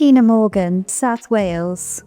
Tina Morgan, South Wales.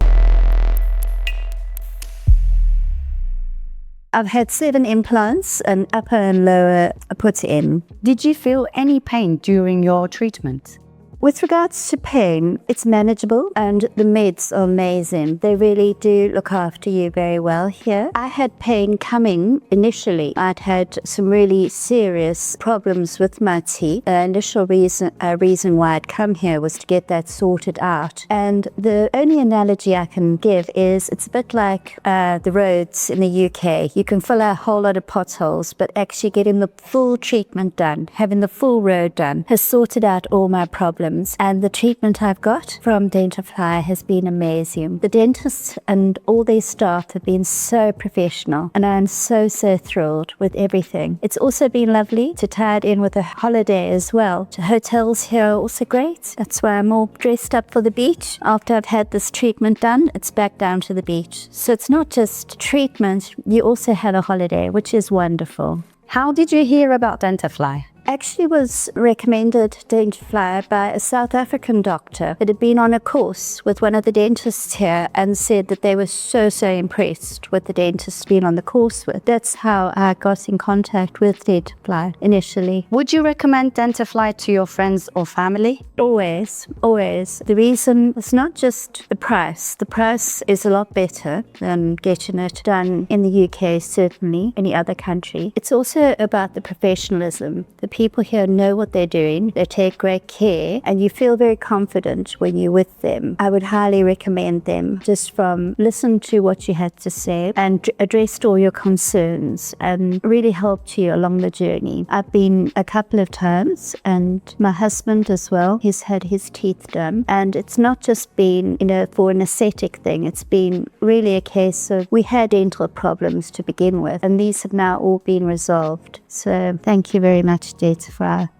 I've had 7 implants and upper and lower put in. Did you feel any pain during your treatment? With regards to pain, it's manageable and the meds are amazing. They really do look after you very well here. I had pain coming initially. I'd had some really serious problems with my teeth. The initial reason why I'd come here was to get that sorted out. And the only analogy I can give is it's a bit like the roads in the UK. You can fill out a whole lot of potholes, but actually getting the full treatment done, having the full road done, has sorted out all my problems. And the treatment I've got from Dentafly has been amazing. The dentists and all their staff have been so professional, and I'm so thrilled with everything. It's also been lovely to tie it in with a holiday as well. The hotels here are also great. That's why I'm all dressed up for the beach. After I've had this treatment done, it's back down to the beach. So it's not just treatment, you also had a holiday, which is wonderful. How did you hear about Dentafly? Actually was recommended Dentafly by a South African doctor that had been on a course with one of the dentists here and said that they were so impressed with the dentist being on the course with. That's how I got in contact with Dentafly initially. Would you recommend Dentafly to your friends or family? Always. The reason is not just the price. The price is a lot better than getting it done in the UK, certainly any other country. It's also about the professionalism. The people here know what they're doing, they take great care, and you feel very confident when you're with them. I would highly recommend them, just from listen to what you had to say and addressed all your concerns and really helped you along the journey. I've been a couple of times, and my husband as well, he's had his teeth done, and it's not just been, for an aesthetic thing. It's been really a case of we had dental problems to begin with, and these have now all been resolved. So thank you very much, Dentafly.